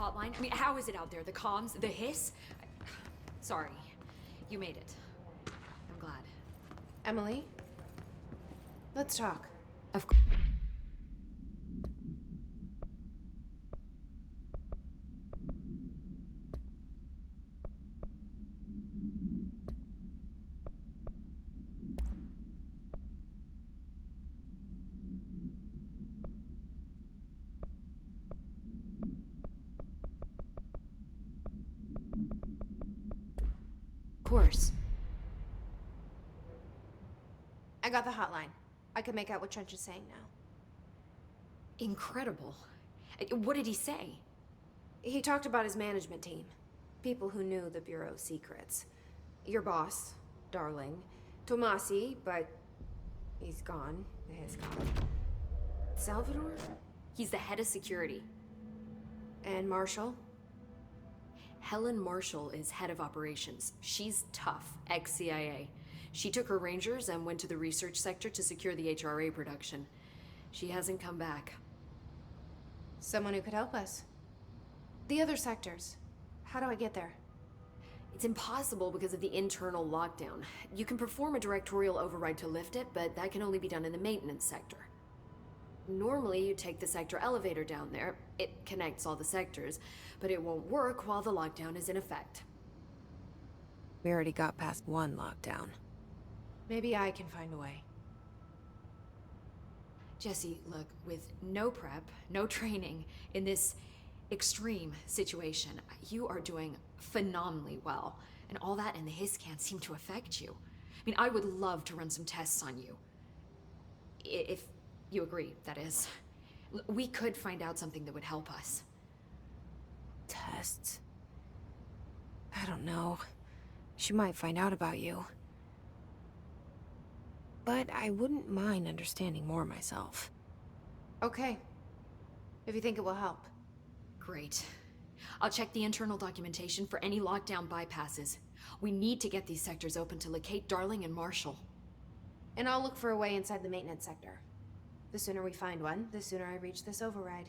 hotline? I mean, how is it out there? The comms? The hiss? Sorry. You made it. I'm glad. Emily? Let's talk. Of course. I got the hotline. I can make out what Trench is saying now. Incredible. What did he say? He talked about his management team. People who knew the Bureau's secrets. Your boss, Darling. Tomasi, but he's gone. He's gone. Salvador? He's the head of security. And Marshall? Helen Marshall is head of operations. She's tough, ex-CIA. She took her Rangers and went to the research sector to secure the HRA production. She hasn't come back. Someone who could help us. The other sectors. How do I get there? It's impossible because of the internal lockdown. You can perform a directorial override to lift it, but that can only be done in the maintenance sector. Normally, you take the sector elevator down there. It connects all the sectors, but it won't work while the lockdown is in effect. We already got past one lockdown. Maybe I can find a way. Jesse, look, with no prep, no training, in this extreme situation, you are doing phenomenally well. And all that and the hiss can't seem to affect you. I mean, I would love to run some tests on you. If you agree, that is. We could find out something that would help us. Tests? I don't know. She might find out about you. But I wouldn't mind understanding more myself. Okay. If you think it will help. Great. I'll check the internal documentation for any lockdown bypasses. We need to get these sectors open to locate Darling and Marshall. And I'll look for a way inside the maintenance sector. The sooner we find one, the sooner I reach this override.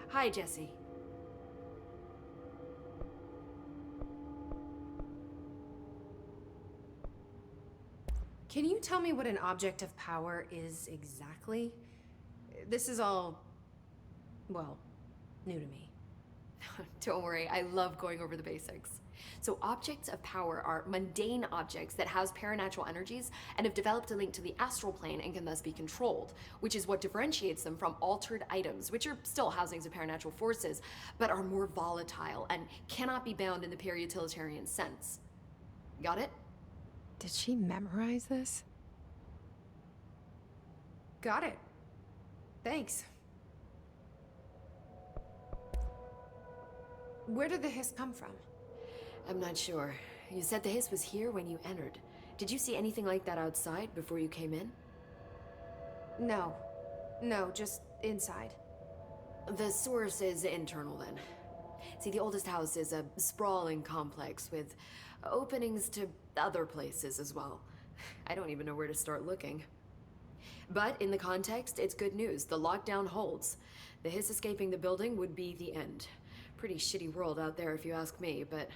Hi, Jesse. Can you tell me what an object of power is exactly? This is all, well, new to me. Don't worry, I love going over the basics. So objects of power are mundane objects that house paranatural energies and have developed a link to the astral plane and can thus be controlled, which is what differentiates them from altered items, which are still housings of paranatural forces, but are more volatile and cannot be bound in the peri-utilitarian sense. Got it? Did she memorize this? Got it. Thanks. Where did the hiss come from? I'm not sure. You said the hiss was here when you entered. Did you see anything like that outside before you came in? No. No, just inside. The source is internal then. See, the oldest house is a sprawling complex with openings to other places as well. I don't even know where to start looking. But in the context, it's good news. The lockdown holds. The Hiss escaping the building would be the end. Pretty shitty world out there if you ask me, but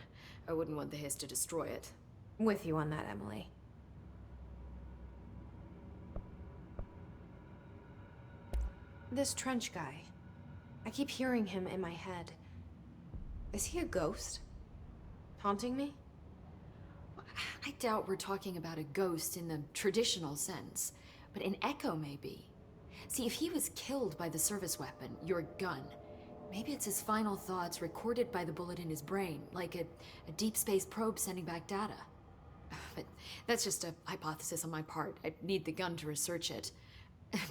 I wouldn't want the Hiss to destroy it. With you on that, Emily. This Trench guy. I keep hearing him in my head. Is he a ghost? Haunting me? I doubt we're talking about a ghost in the traditional sense, but an echo maybe. See, if he was killed by the service weapon, your gun, maybe it's his final thoughts recorded by the bullet in his brain, like a deep space probe sending back data. But that's just a hypothesis on my part. I need the gun to research it.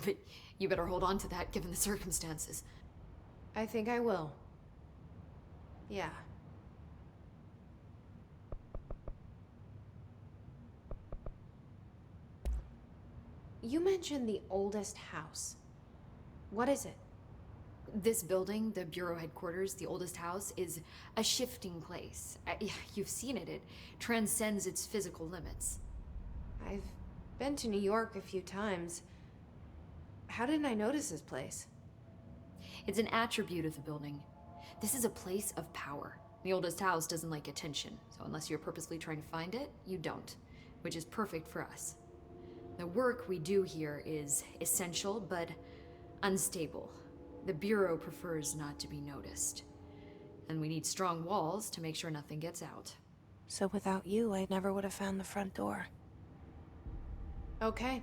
But you better hold on to that given the circumstances. I think I will. Yeah. You mentioned the oldest house. What is it? This building, the Bureau headquarters, the oldest house, is a shifting place. You've seen it. It transcends its physical limits. I've been to New York a few times. How didn't I notice this place? It's an attribute of the building. This is a place of power. The oldest house doesn't like attention, so unless you're purposely trying to find it, you don't, which is perfect for us. The work we do here is essential, but unstable. The Bureau prefers not to be noticed. And we need strong walls to make sure nothing gets out. So without you, I never would have found the front door. Okay.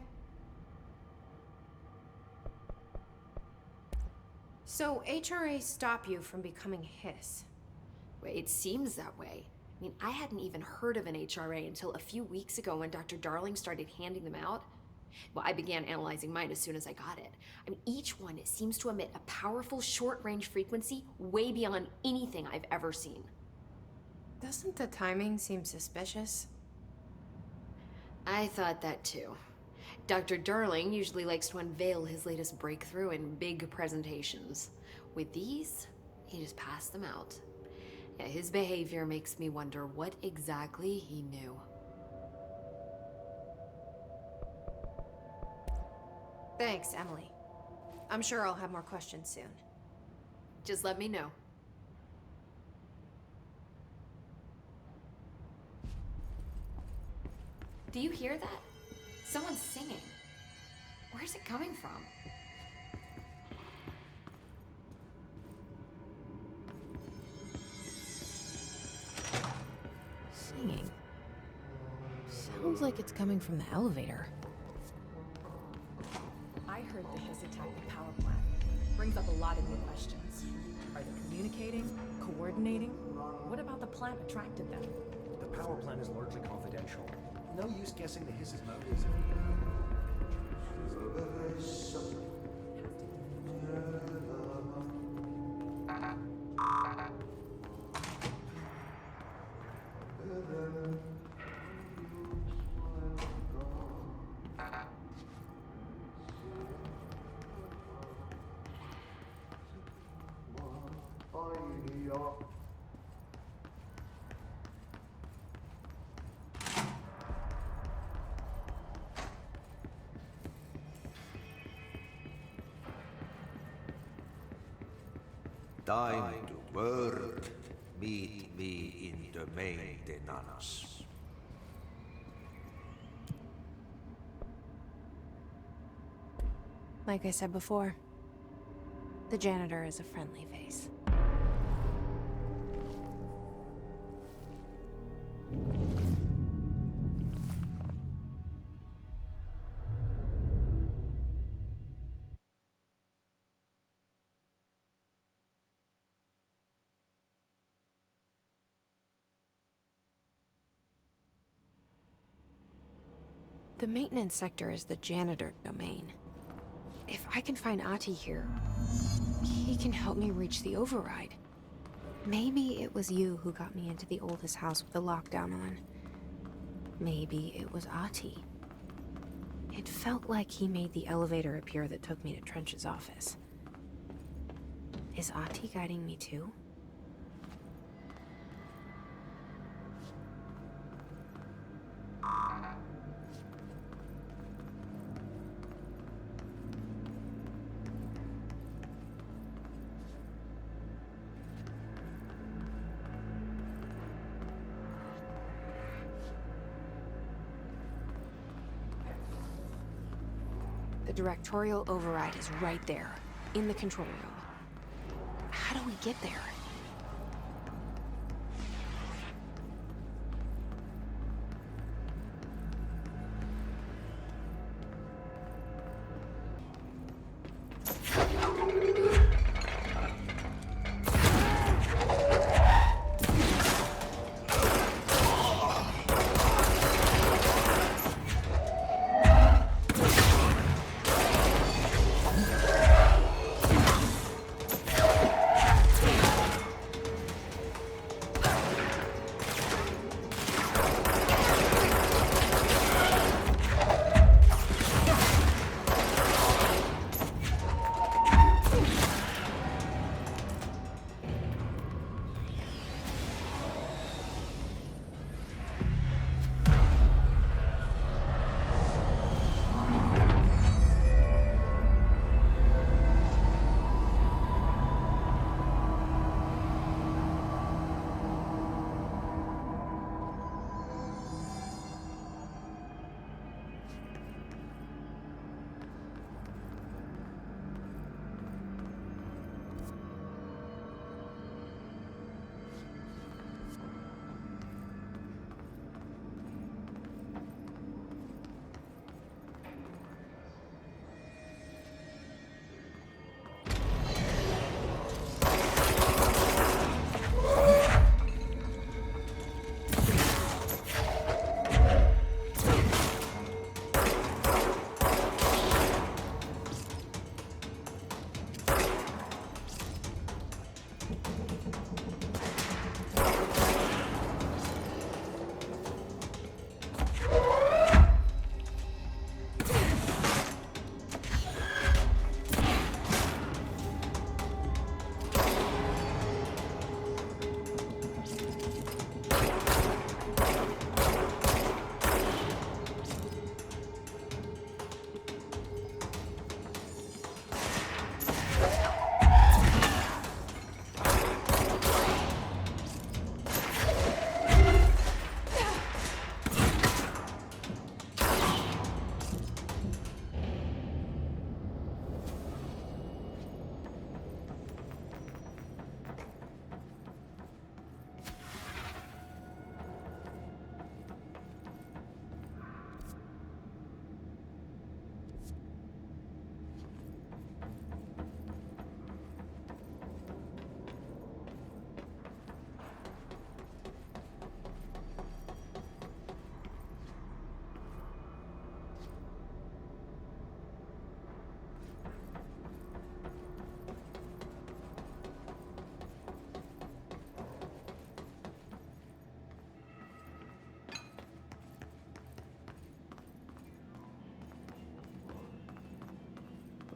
So HRA stop you from becoming Hiss? It seems that way. I mean, I hadn't even heard of an HRA until a few weeks ago when Dr. Darling started handing them out. Well, I began analyzing mine as soon as I got it. I mean, each one seems to emit a powerful short-range frequency way beyond anything I've ever seen. Doesn't the timing seem suspicious? I thought that too. Dr. Darling usually likes to unveil his latest breakthrough in big presentations. With these, he just passed them out. Yeah, his behavior makes me wonder what exactly he knew. Thanks, Emily. I'm sure I'll have more questions soon. Just let me know. Do you hear that? Someone's singing. Where's it coming from? Singing. Sounds like it's coming from the elevator. I heard the Hiss attacked the power plant. Brings up a lot of new questions. Are they communicating? Coordinating? What about the plant attracted them? The power plant is largely confidential. No use guessing the Hiss's motives. Time to work. Meet me in the maintenance. Like I said before, the janitor is a friendly face. The maintenance sector is the janitor domain. If I can find Ahti here, he can help me reach the override. Maybe it was you who got me into the oldest house with the lockdown on. Maybe it was Ahti. It felt like he made the elevator appear that took me to Trench's office. Is Ahti guiding me too? The directorial override is right there, in the control room. How do we get there?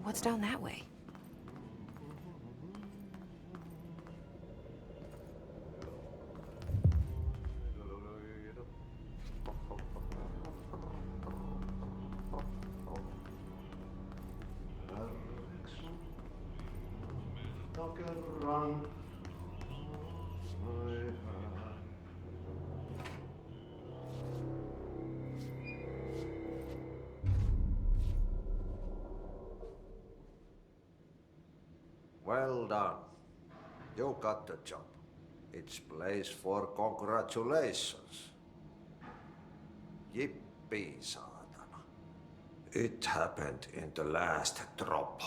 What's down that way? Well done. You got the job. It's place for congratulations. Yippee, saatana. It happened in the last drop.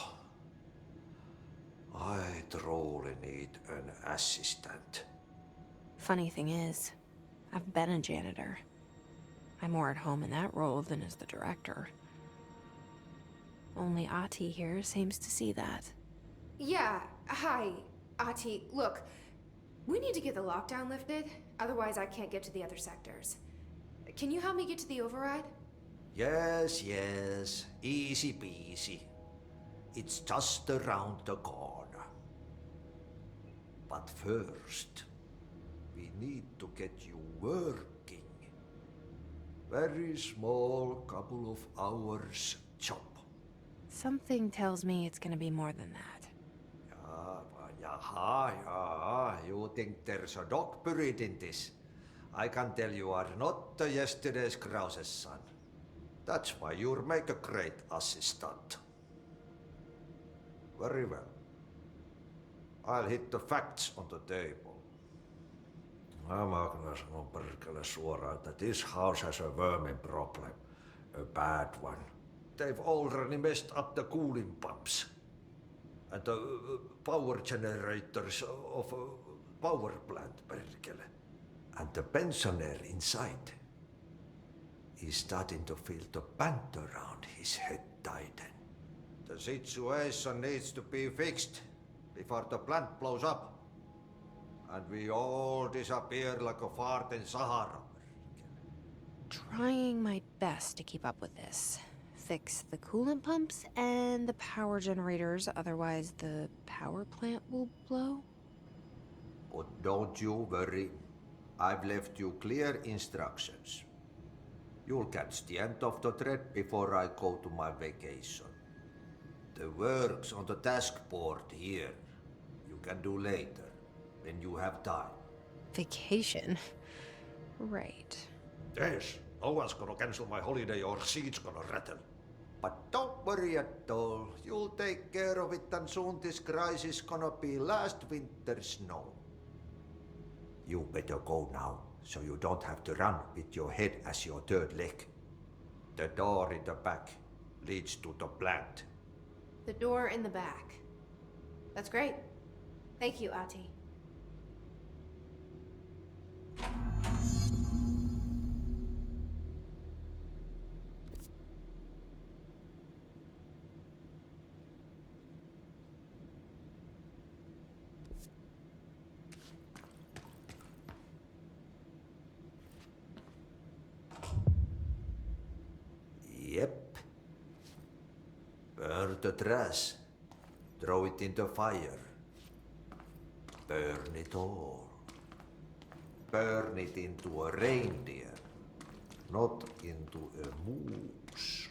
I truly need an assistant. Funny thing is, I've been a janitor. I'm more at home in that role than as the director. Only Ahti here seems to see that. Yeah, hi, Ahti. Look, we need to get the lockdown lifted, otherwise I can't get to the other sectors. Can you help me get to the override? Yes, yes. Easy peasy. It's just around the corner. But first, we need to get you working. Very small, couple of hours job. Something tells me it's gonna be more than that. Jaha, you think there's a dog buried in this? I can tell you are not yesterday's Krause's son. That's why you'll make a great assistant. Very well. I'll hit the facts on the table. Mä kyllä sanon perkele suoraan, että this house has a vermin problem. A bad one. They've already messed up the cooling pumps. And the power generators of a power plant, perkele. And the pensioner inside is starting to feel the band around his head tighten. The situation needs to be fixed before the plant blows up. And we all disappear like a fart in Sahara. Trying my best to keep up with this. Fix the coolant pumps and the power generators, otherwise the power plant will blow? But don't you worry. I've left you clear instructions. You'll catch the end of the thread before I go to my vacation. The work's on the task board here. You can do later, when you have time. Vacation? Right. Yes, no one's gonna cancel my holiday or seat's gonna rattle. But don't worry at all. You'll take care of it and soon this crisis gonna be last winter's snow. You better go now, so you don't have to run with your head as your third leg. The door in the back leads to the plant. The door in the back. That's great. Thank you, Ati. Yep. Burn the trash. Throw it in the fire. Burn it all. Burn it into a reindeer, not into a moose.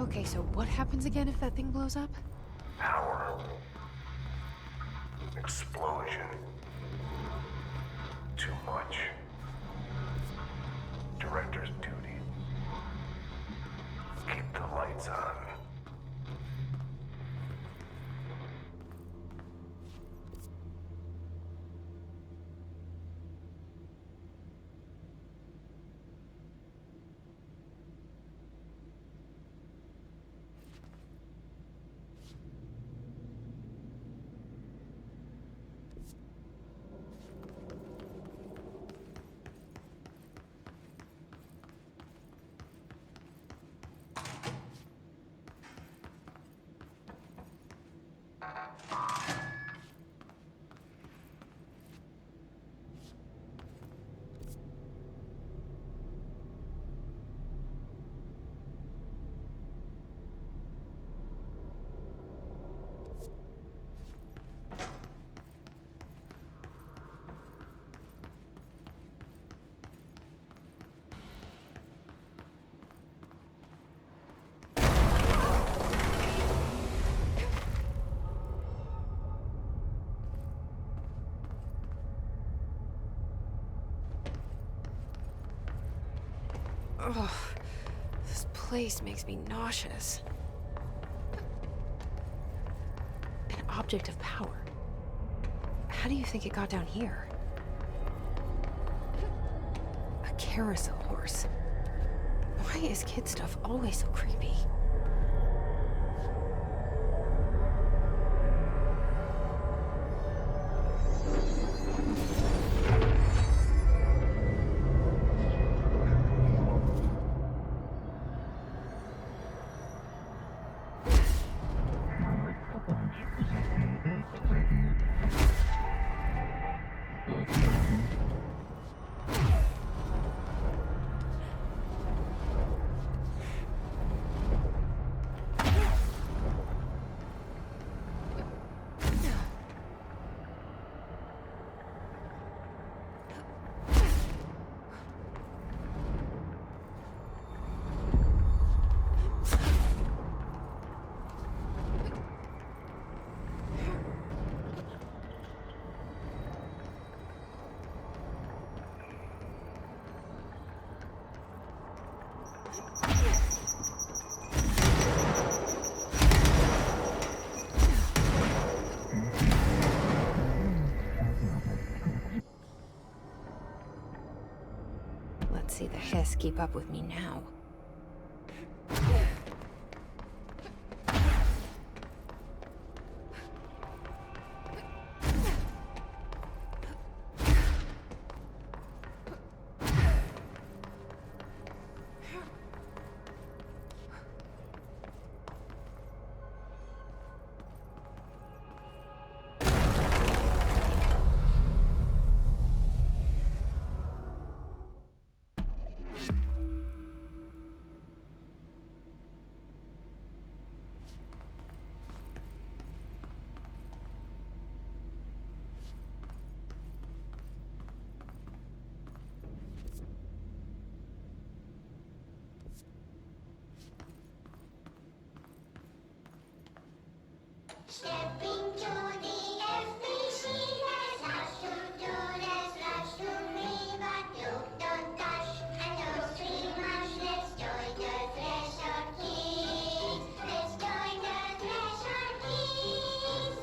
Okay, so what happens again if that thing blows up? Power. Explosion. Too much. Director's duty. Keep the lights on. Ugh, this place makes me nauseous. An object of power. How do you think it got down here? A carousel horse. Why is kid stuff always so creepy? can't see the hiss keep up with me now. Stepping to the FBC, there's lots to do, there's lots to read, but look, don't touch, and don't scream much. Let's join the Thresher Kids. Let's join the Thresher Kids.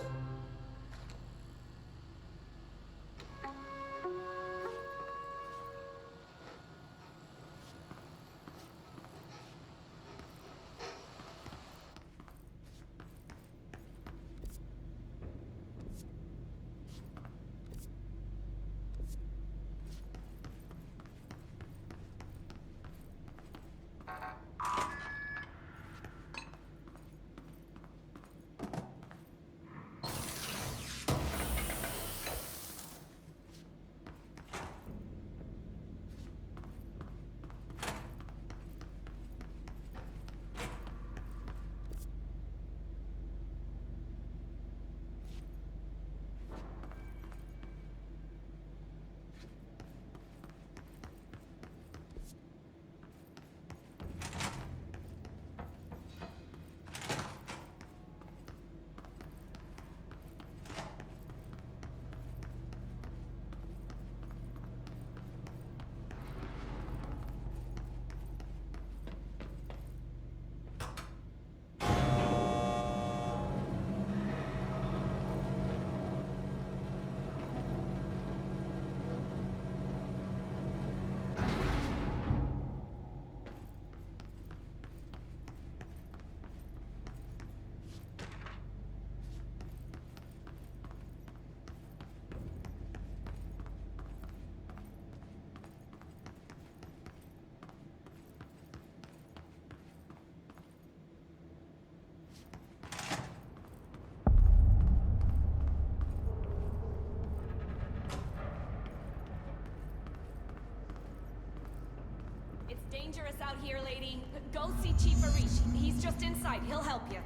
It's dangerous out here, lady. Go see Chief Arish. He's just inside. He'll help you.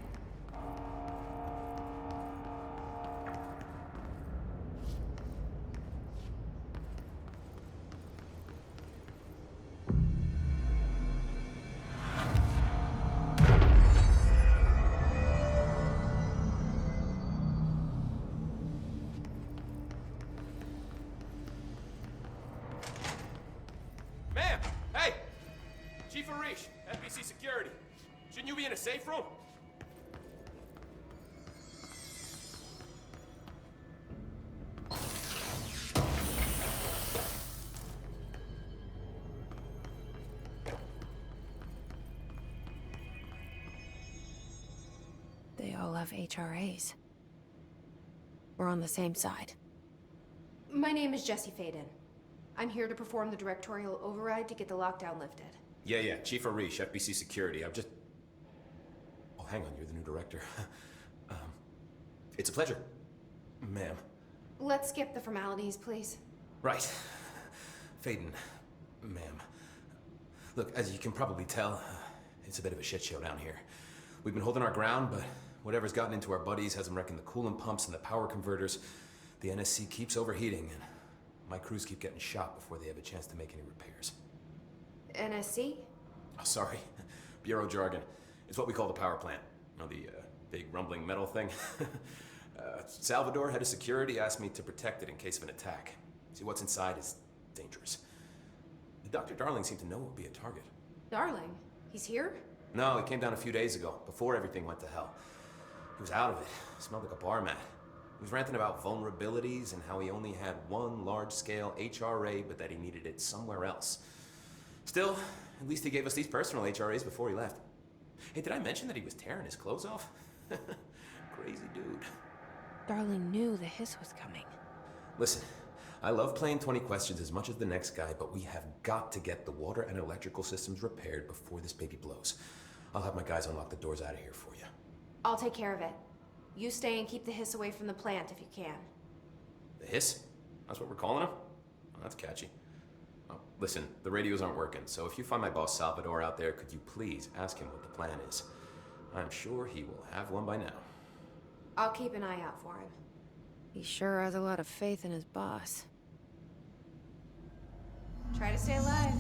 Ma'am! Hey! Chief Arish, FBC Security. Shouldn't you be in a safe room? They all have HRAs. We're on the same side. My name is Jesse Faden. I'm here to perform the directorial override to get the lockdown lifted. Yeah, Chief Arish, FBC Security. I'm just... Oh, hang on, you're the new director. It's a pleasure, ma'am. Let's skip the formalities, please. Right. Faden, ma'am. Look, as you can probably tell, it's a bit of a shit show down here. We've been holding our ground, but whatever's gotten into our buddies has them wrecking the coolant pumps and the power converters. The NSC keeps overheating, and my crews keep getting shot before they have a chance to make any repairs. NSC? Oh, sorry. Bureau jargon. It's what we call the power plant. You know, the big rumbling metal thing? Salvador, head of security, asked me to protect it in case of an attack. See, what's inside is dangerous. Dr. Darling seemed to know it would be a target. Darling? He's here? No, he came down a few days ago, before everything went to hell. He was out of it. Smelled like a bar mat. He was ranting about vulnerabilities and how he only had one large-scale HRA, but that he needed it somewhere else. Still, at least he gave us these personal HRAs before he left. Hey, did I mention that he was tearing his clothes off? Crazy dude. Darling knew the hiss was coming. Listen, I love playing 20 questions as much as the next guy, but we have got to get the water and electrical systems repaired before this baby blows. I'll have my guys unlock the doors out of here for you. I'll take care of it. You stay and keep the hiss away from the plant if you can. The hiss? That's what we're calling him? Oh, that's catchy. Oh, listen, the radios aren't working, so if you find my boss Salvador out there, could you please ask him what the plan is? I'm sure he will have one by now. I'll keep an eye out for him. He sure has a lot of faith in his boss. Try to stay alive.